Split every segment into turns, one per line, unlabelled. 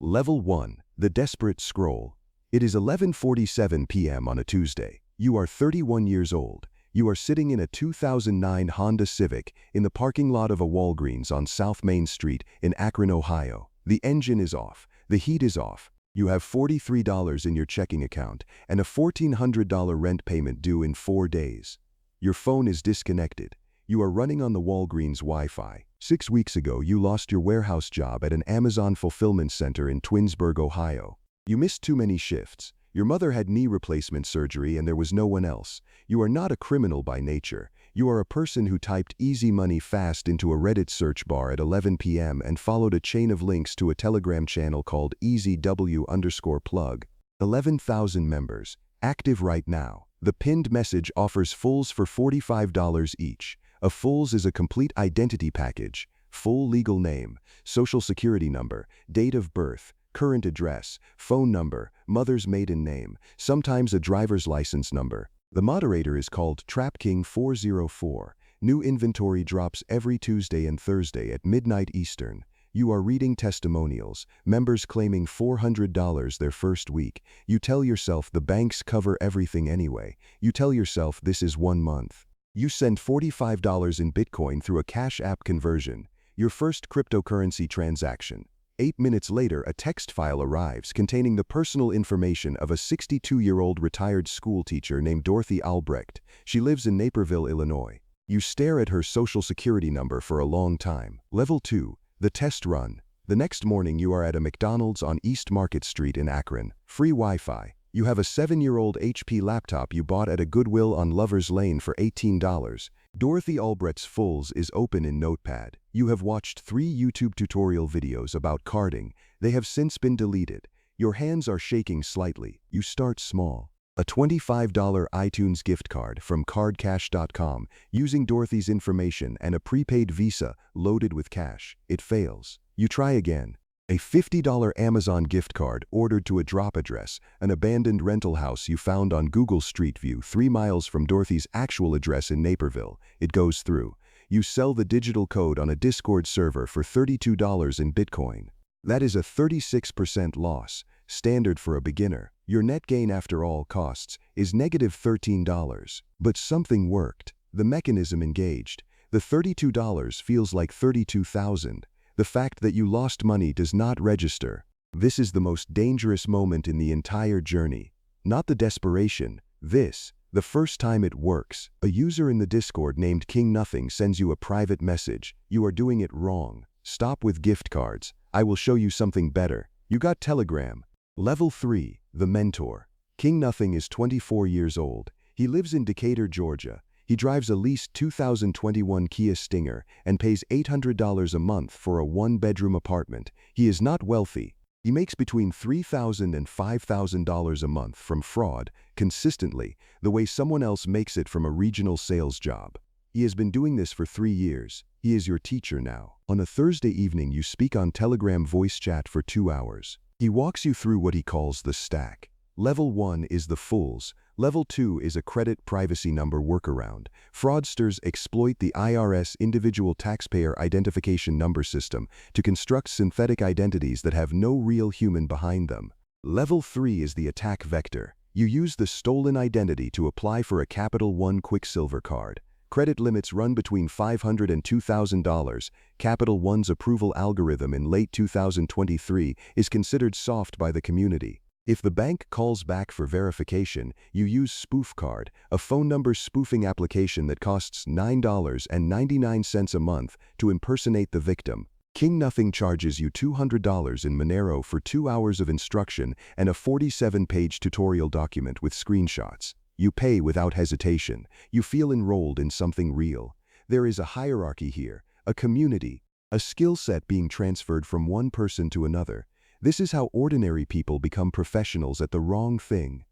Level 1. The Desperate Scroll. It is 11:47 p.m. on a Tuesday. You are 31 years old. You are sitting in a 2009 Honda Civic in the parking lot of a Walgreens on South Main Street in Akron, Ohio. The engine is off. The heat is off. You have $43 in your checking account and a $1,400 rent payment due in 4 days. Your phone is disconnected. You are running on the Walgreens Wi-Fi. 6 weeks ago, you lost your warehouse job at an Amazon fulfillment center in Twinsburg, Ohio. You missed too many shifts. Your mother had knee replacement surgery and there was no one else. You are not a criminal by nature. You are a person who typed easy money fast into a Reddit search bar at 11 p.m. and followed a chain of links to a Telegram channel called EasyW_plug. 11,000 members. Active right now. The pinned message offers fulls for $45 each. A fulls is a complete identity package: full legal name, social security number, date of birth, current address, phone number, mother's maiden name, sometimes a driver's license number. The moderator is called TrapKing404. New inventory drops every Tuesday and Thursday at midnight Eastern. You are reading testimonials, members claiming $400 their first week. You tell yourself the banks cover everything anyway. You tell yourself this is 1 month. You send $45 in Bitcoin through a Cash App conversion, your first cryptocurrency transaction. 8 minutes later, a text file arrives containing the personal information of a 62-year-old retired school teacher named Dorothy Albrecht. She lives in Naperville, Illinois. You stare at her social security number for a long time. Level 2. The Test Run. The next morning, you are at a McDonald's on East Market Street in Akron. Free Wi-Fi. You have a 7-year-old HP laptop you bought at a Goodwill on Lover's Lane for $18. Dorothy Albrecht's fulls is open in Notepad. You have watched 3 YouTube tutorial videos about carding. They have since been deleted. Your hands are shaking slightly. You start small. A $25 iTunes gift card from cardcash.com using Dorothy's information and a prepaid Visa loaded with cash. It fails. You try again. A $50 Amazon gift card ordered to a drop address, an abandoned rental house you found on Google Street View 3 miles from Dorothy's actual address in Naperville. It goes through. You sell the digital code on a Discord server for $32 in Bitcoin. That is a 36% loss, standard for a beginner. Your net gain after all costs is negative $13. But something worked. The mechanism engaged. The $32 feels like $32,000. The fact that you lost money does not register. This is the most dangerous moment in the entire journey. Not the desperation. The first time it works. A user in the Discord named King Nothing sends you a private message. You are doing it wrong. Stop with gift cards. I will show you something better. You got Telegram. Level 3. The Mentor. King Nothing is 24 years old. He lives in Decatur, Georgia. He drives a leased 2021 Kia Stinger and pays $800 a month for a 1-bedroom apartment. He is not wealthy. He makes between $3,000 and $5,000 a month from fraud, consistently, the way someone else makes it from a regional sales job. He has been doing this for 3 years. He is your teacher now. On a Thursday evening, you speak on Telegram voice chat for 2 hours. He walks you through what he calls the stack. Level 1 is the fulls. Level 2 is a credit privacy number workaround. Fraudsters exploit the IRS individual taxpayer identification number system to construct synthetic identities that have no real human behind them. Level 3 is the attack vector. You use the stolen identity to apply for a Capital One Quicksilver card. Credit limits run between $500 and $2,000. Capital One's approval algorithm in late 2023 is considered soft by the community. If the bank calls back for verification, you use Spoof Card, a phone number spoofing application that costs $9.99 a month to impersonate the victim. King Nothing charges you $200 in Monero for 2 hours of instruction and a 47-page tutorial document with screenshots. You pay without hesitation. You feel enrolled in something real. There is a hierarchy here, a community, a skill set being transferred from one person to another. This is how ordinary people become professionals at the wrong thing.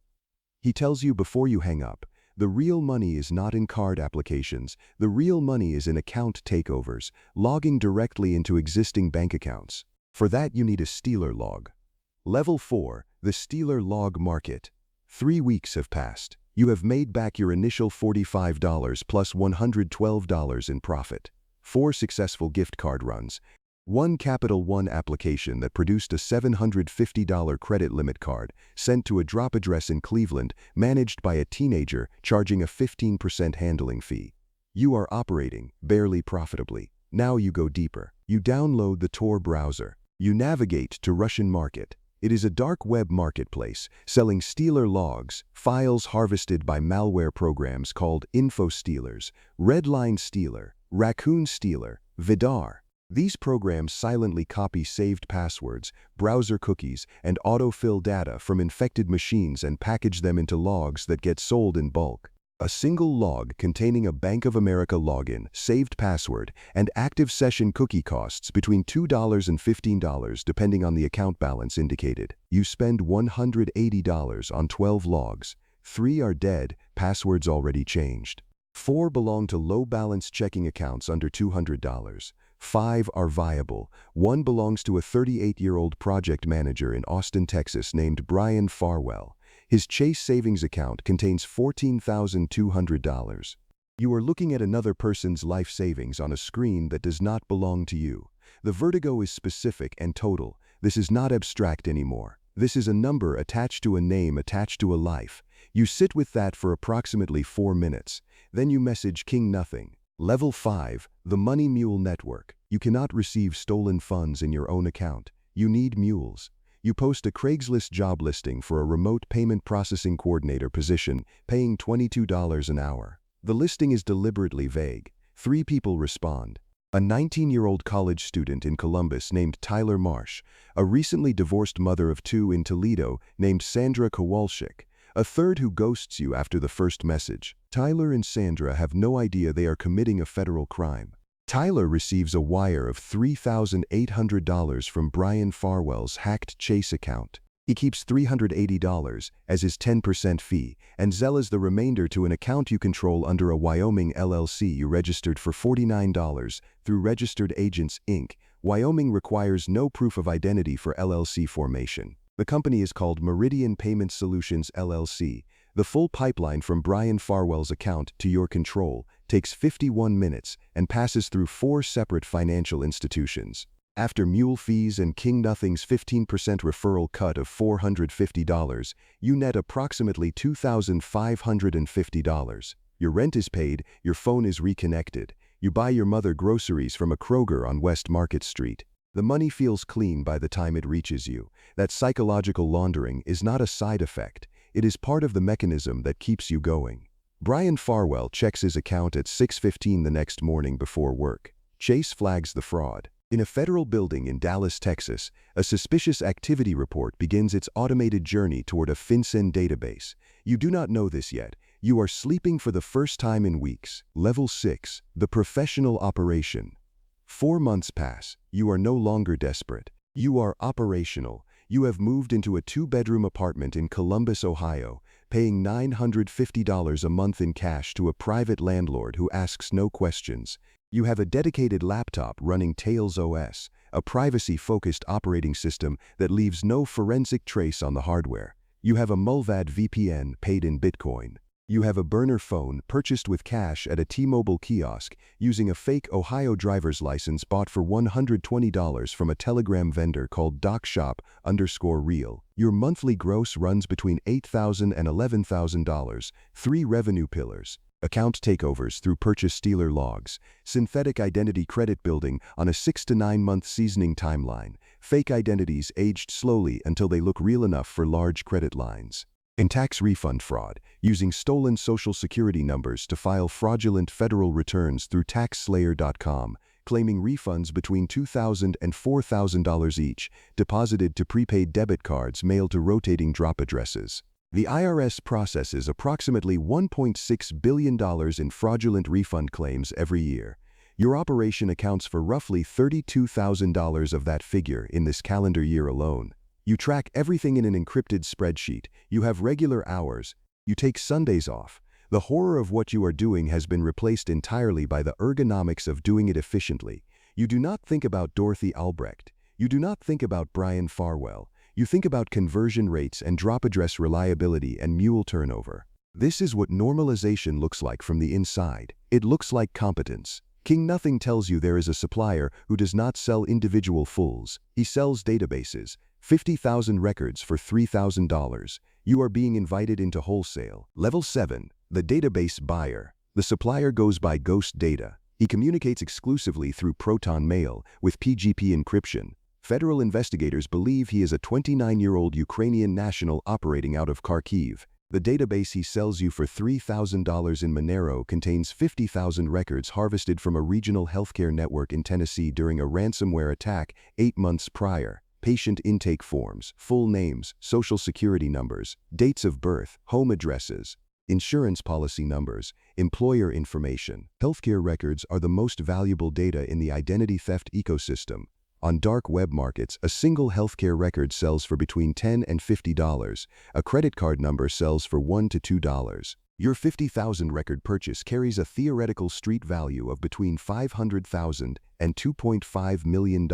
He tells you before you hang up, the real money is not in card applications. The real money is in account takeovers, logging directly into existing bank accounts. For that, you need a Stealer log. Level 4, the Stealer log market. 3 weeks have passed. You have made back your initial $45 plus $112 in profit. 4 successful gift card runs. One Capital One application that produced a $750 credit limit card sent to a drop address in Cleveland, managed by a teenager, charging a 15% handling fee. You are operating, barely profitably. Now you go deeper. You download the Tor browser. You navigate to Russian market. It is a dark web marketplace selling stealer logs, files harvested by malware programs called info stealers, redline stealer, raccoon stealer, Vidar. These programs silently copy saved passwords, browser cookies, and autofill data from infected machines and package them into logs that get sold in bulk. A single log containing a Bank of America login, saved password, and active session cookie costs between $2 and $15 depending on the account balance indicated. You spend $180 on 12 logs. 3 are dead, passwords already changed. 4 belong to low-balance checking accounts under $200. 5 are viable. 1 belongs to a 38-year-old project manager in Austin, Texas named Brian Farwell. His Chase savings account contains $14,200. You are looking at another person's life savings on a screen that does not belong to you. The vertigo is specific and total. This is not abstract anymore. This is a number attached to a name attached to a life. You sit with that for approximately 4 minutes. Then you message King Nothing. Level 5, the Money Mule Network. You cannot receive stolen funds in your own account. You need mules. You post a Craigslist job listing for a remote payment processing coordinator position, paying $22 an hour. The listing is deliberately vague. 3 people respond. A 19-year-old college student in Columbus named Tyler Marsh, a recently divorced mother of 2 in Toledo named Sandra Kowalczyk, a third who ghosts you after the first message. Tyler and Sandra have no idea they are committing a federal crime. Tyler receives a wire of $3,800 from Brian Farwell's hacked Chase account. He keeps $380 as his 10% fee and zellas the remainder to an account you control under a Wyoming LLC you registered for $49 through Registered Agents, Inc. Wyoming requires no proof of identity for LLC formation. The company is called Meridian Payment Solutions LLC. The full pipeline from Brian Farwell's account to your control takes 51 minutes and passes through 4 separate financial institutions. After mule fees and King Nothing's 15% referral cut of $450, you net approximately $2,550. Your rent is paid, your phone is reconnected. You buy your mother groceries from a Kroger on West Market Street. The money feels clean by the time it reaches you. That psychological laundering is not a side effect. It is part of the mechanism that keeps you going. Brian Farwell checks his account at 6:15 the next morning before work. Chase flags the fraud. In a federal building in Dallas, Texas, a suspicious activity report begins its automated journey toward a FinCEN database. You do not know this yet. You are sleeping for the first time in weeks. Level 6, the professional operation. 4 months pass. You are no longer desperate. You are operational. You have moved into a 2-bedroom apartment in Columbus, Ohio, paying $950 a month in cash to a private landlord who asks no questions. You have a dedicated laptop running Tails OS, a privacy-focused operating system that leaves no forensic trace on the hardware. You have a Mulvad VPN paid in Bitcoin. You have a burner phone purchased with cash at a T-Mobile kiosk using a fake Ohio driver's license bought for $120 from a Telegram vendor called DocShop_real. Your monthly gross runs between $8,000 and $11,000. 3 revenue pillars. Account takeovers through purchase stealer logs, synthetic identity credit building on a 6 to 9 month seasoning timeline, fake identities aged slowly until they look real enough for large credit lines. In tax refund fraud, using stolen Social Security numbers to file fraudulent federal returns through TaxSlayer.com, claiming refunds between $2,000 and $4,000 each, deposited to prepaid debit cards mailed to rotating drop addresses. The IRS processes approximately $1.6 billion in fraudulent refund claims every year. Your operation accounts for roughly $32,000 of that figure in this calendar year alone. You track everything in an encrypted spreadsheet. You have regular hours. You take Sundays off. The horror of what you are doing has been replaced entirely by the ergonomics of doing it efficiently. You do not think about Dorothy Albrecht. You do not think about Brian Farwell. You think about conversion rates and drop address reliability and mule turnover. This is what normalization looks like from the inside. It looks like competence. King Nothing tells you there is a supplier who does not sell individual fulls. He sells databases, 50,000 records for $3,000. You are being invited into wholesale. Level 7. The database buyer. The supplier goes by ghost data. He communicates exclusively through Proton Mail with PGP encryption. Federal investigators believe he is a 29-year-old Ukrainian national operating out of Kharkiv. The database he sells you for $3,000 in Monero contains 50,000 records harvested from a regional healthcare network in Tennessee during a ransomware attack 8 months prior. Patient intake forms, full names, social security numbers, dates of birth, home addresses, insurance policy numbers, employer information. Healthcare records are the most valuable data in the identity theft ecosystem. On dark web markets, a single healthcare record sells for between $10 and $50. A credit card number sells for $1 to $2. Your 50,000 record purchase carries a theoretical street value of between $500,000 and $2.5 million.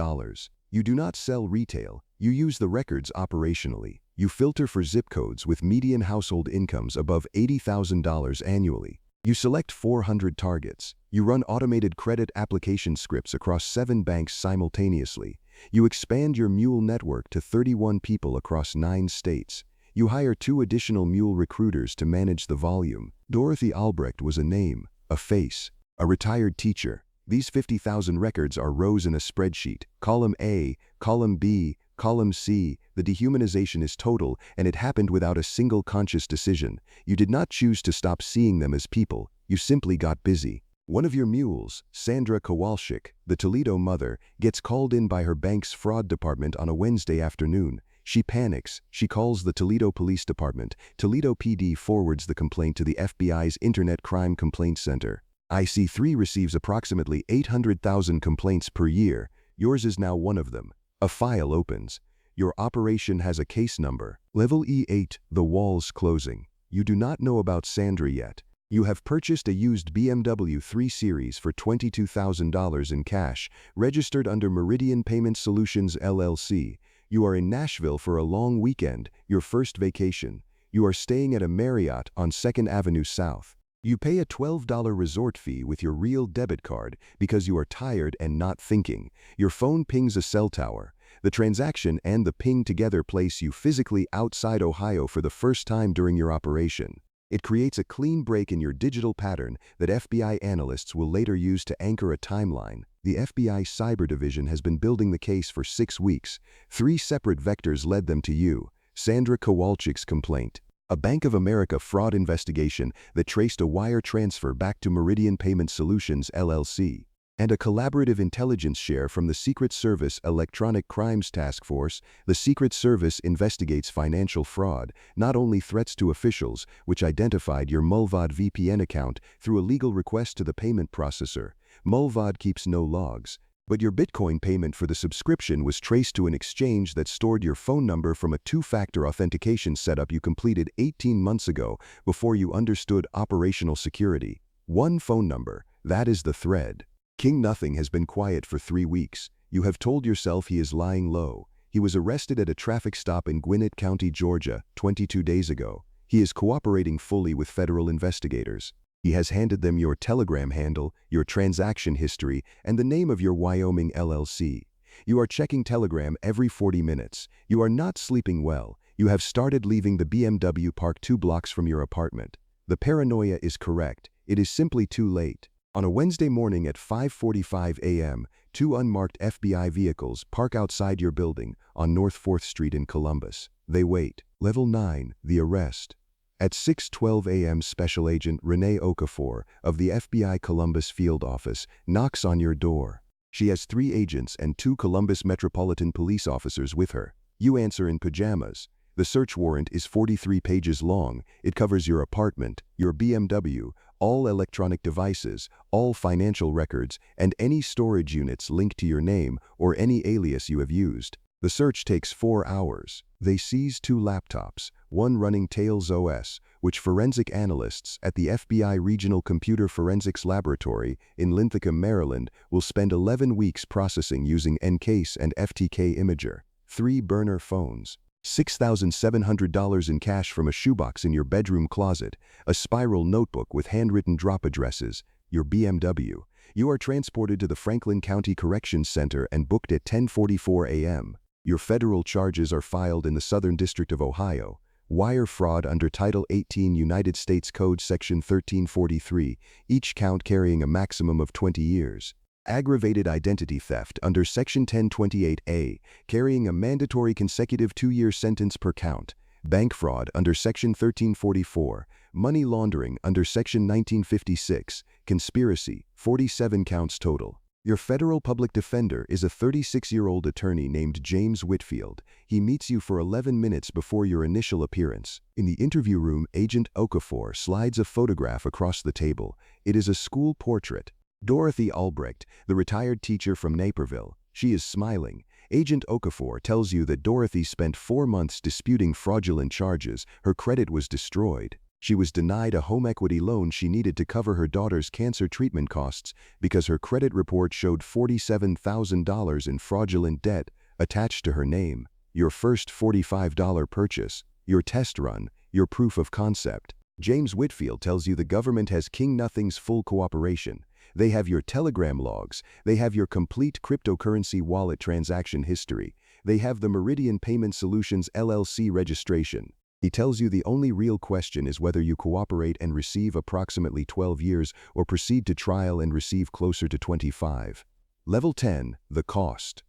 You do not sell retail, you use the records operationally. You filter for zip codes with median household incomes above $80,000 annually. You select 400 targets. You run automated credit application scripts across 7 banks simultaneously. You expand your mule network to 31 people across 9 states. You hire 2 additional mule recruiters to manage the volume. Dorothy Albrecht was a name, a face, a retired teacher. These 50,000 records are rows in a spreadsheet. Column A, column B, column C. The dehumanization is total, and it happened without a single conscious decision. You did not choose to stop seeing them as people. You simply got busy. One of your mules, Sandra Kowalczyk, the Toledo mother, gets called in by her bank's fraud department on a Wednesday afternoon. She panics. She calls the Toledo Police Department. Toledo PD forwards the complaint to the FBI's Internet Crime Complaint Center. IC3 receives approximately 800,000 complaints per year. Yours is now one of them. A file opens. Your operation has a case number. Level E8, the walls closing. You do not know about Sandra yet. You have purchased a used BMW 3 Series for $22,000 in cash, registered under Meridian Payment Solutions LLC. You are in Nashville for a long weekend, your first vacation. You are staying at a Marriott on 2nd Avenue South. You pay a $12 resort fee with your real debit card because you are tired and not thinking. Your phone pings a cell tower. The transaction and the ping together place you physically outside Ohio for the first time during your operation. It creates a clean break in your digital pattern that FBI analysts will later use to anchor a timeline. The FBI Cyber Division has been building the case for 6 weeks. 3 separate vectors led them to you. Sandra Kowalczyk's complaint. A Bank of America fraud investigation that traced a wire transfer back to Meridian Payment Solutions LLC. And a collaborative intelligence share from the Secret Service Electronic Crimes Task Force. The Secret Service investigates financial fraud, not only threats to officials, which identified your Mulvad VPN account through a legal request to the payment processor. Mulvad keeps no logs, but your Bitcoin payment for the subscription was traced to an exchange that stored your phone number from a 2-factor authentication setup you completed 18 months ago before you understood operational security. One phone number, that is the thread. King Nothing has been quiet for 3 weeks. You have told yourself he is lying low. He was arrested at a traffic stop in Gwinnett County, Georgia, 22 days ago. He is cooperating fully with federal investigators. He has handed them your Telegram handle, your transaction history, and the name of your Wyoming LLC. You are checking Telegram every 40 minutes. You are not sleeping well. You have started leaving the BMW park 2 blocks from your apartment. The paranoia is correct. It is simply too late. On a Wednesday morning at 5:45 a.m., 2 unmarked FBI vehicles park outside your building on North 4th Street in Columbus. They wait. Level 9, the arrest. At 6:12 a.m., Special Agent Renee Okafor of the FBI Columbus Field Office knocks on your door. She has 3 agents and 2 Columbus Metropolitan Police officers with her. You answer in pajamas. The search warrant is 43 pages long. It covers your apartment, your BMW, all electronic devices, all financial records, and any storage units linked to your name or any alias you have used. The search takes 4 hours. They seize 2 laptops, one running Tails OS, which forensic analysts at the FBI Regional Computer Forensics Laboratory in Linthicum, Maryland, will spend 11 weeks processing using Encase and FTK Imager. 3 burner phones. $6,700 in cash from a shoebox in your bedroom closet, a spiral notebook with handwritten drop addresses, your BMW. You are transported to the Franklin County Corrections Center and booked at 10:44 a.m. Your federal charges are filed in the Southern District of Ohio. Wire fraud under Title 18 United States Code Section 1343, each count carrying a maximum of 20 years. Aggravated identity theft under Section 1028A, carrying a mandatory consecutive 2-year sentence per count. Bank fraud under Section 1344, money laundering under Section 1956, conspiracy, 47 counts total. Your federal public defender is a 36-year-old attorney named James Whitfield. He meets you for 11 minutes before your initial appearance. In the interview room, Agent Okafor slides a photograph across the table. It is a school portrait. Dorothy Albrecht, the retired teacher from Naperville. She is smiling. Agent Okafor tells you that Dorothy spent 4 months disputing fraudulent charges. Her credit was destroyed. She was denied a home equity loan she needed to cover her daughter's cancer treatment costs because her credit report showed $47,000 in fraudulent debt attached to her name. Your first $45 purchase, your test run, your proof of concept. James Whitfield tells you the government has King Nothing's full cooperation. They have your Telegram logs. They have your complete cryptocurrency wallet transaction history. They have the Meridian Payment Solutions LLC registration. He tells you the only real question is whether you cooperate and receive approximately 12 years or proceed to trial and receive closer to 25. Level 10, the cost.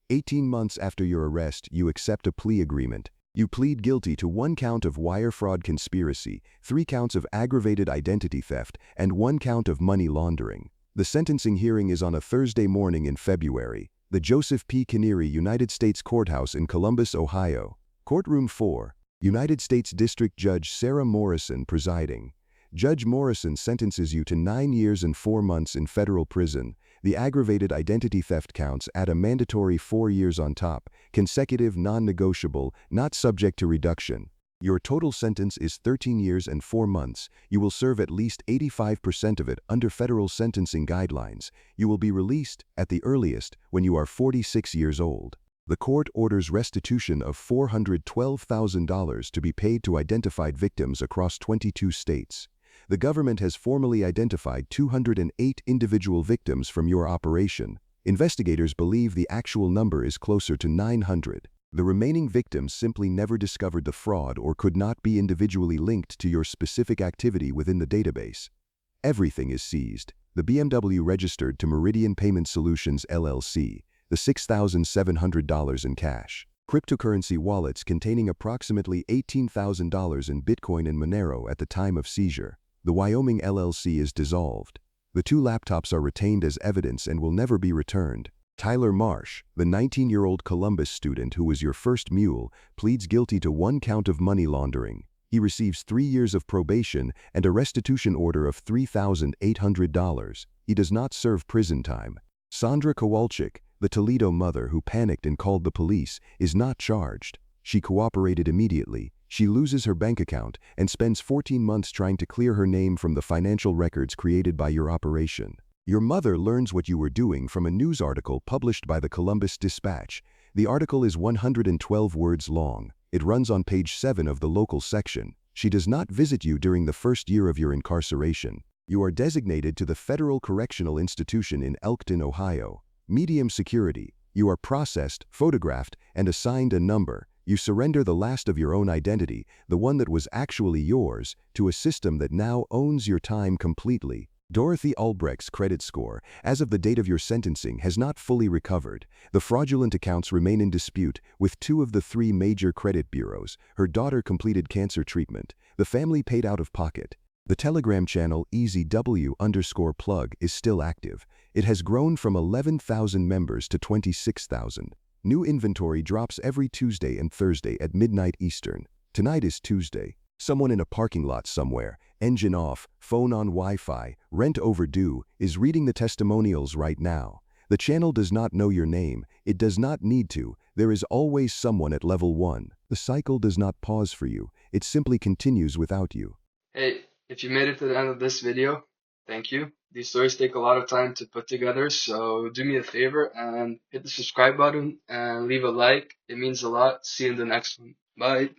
18 months after your arrest, you accept a plea agreement. You plead guilty to 1 count of wire fraud conspiracy, 3 counts of aggravated identity theft, and 1 count of money laundering. The sentencing hearing is on a Thursday morning in February. The Joseph P. Canary United States Courthouse in Columbus, Ohio. Courtroom 4. United States District Judge Sarah Morrison presiding. Judge Morrison sentences you to 9 years and 4 months in federal prison. The aggravated identity theft counts add a mandatory 4 years on top, consecutive, non-negotiable, not subject to reduction. Your total sentence is 13 years and 4 months. You will serve at least 85% of it under federal sentencing guidelines. You will be released, at the earliest, when you are 46 years old. The court orders restitution of $412,000 to be paid to identified victims across 22 states. The government has formally identified 208 individual victims from your operation. Investigators believe the actual number is closer to 900. The remaining victims simply never discovered the fraud or could not be individually linked to your specific activity within the database. Everything is seized. The BMW registered to Meridian Payment Solutions LLC, the $6,700 in cash. Cryptocurrency wallets containing approximately $18,000 in Bitcoin and Monero at the time of seizure. The Wyoming LLC is dissolved. The 2 laptops are retained as evidence and will never be returned. Tyler Marsh, the 19-year-old Columbus student who was your first mule, pleads guilty to 1 count of money laundering. He receives 3 years of probation and a restitution order of $3,800. He does not serve prison time. Sandra Kowalczyk, the Toledo mother who panicked and called the police, is not charged. She cooperated immediately. She loses her bank account and spends 14 months trying to clear her name from the financial records created by your operation. Your mother learns what you were doing from a news article published by the Columbus Dispatch. The article is 112 words long. It runs on page 7 of the local section. She does not visit you during the first year of your incarceration. You are designated to the Federal Correctional Institution in Elkton, Ohio. Medium security. You are processed, photographed, and assigned a number. You surrender the last of your own identity, the one that was actually yours, to a system that now owns your time completely. Dorothy Albrecht's credit score, as of the date of your sentencing, has not fully recovered. The fraudulent accounts remain in dispute with 2 of the 3 major credit bureaus. Her daughter completed cancer treatment. The family paid out of pocket. The Telegram channel EasyW_plug is still active. It has grown from 11,000 members to 26,000. New inventory drops every Tuesday and Thursday at midnight Eastern. Tonight is Tuesday. Someone in a parking lot somewhere, engine off, phone on Wi-Fi, rent overdue, is reading the testimonials right now. The channel does not know your name. It does not need to. There is always someone at level 1. The cycle does not pause for you. It simply continues without you.
Hey, if you made it to the end of this video, thank you. These stories take a lot of time to put together, so do me a favor and hit the subscribe button and leave a like. It means a lot. See you in the next one. Bye.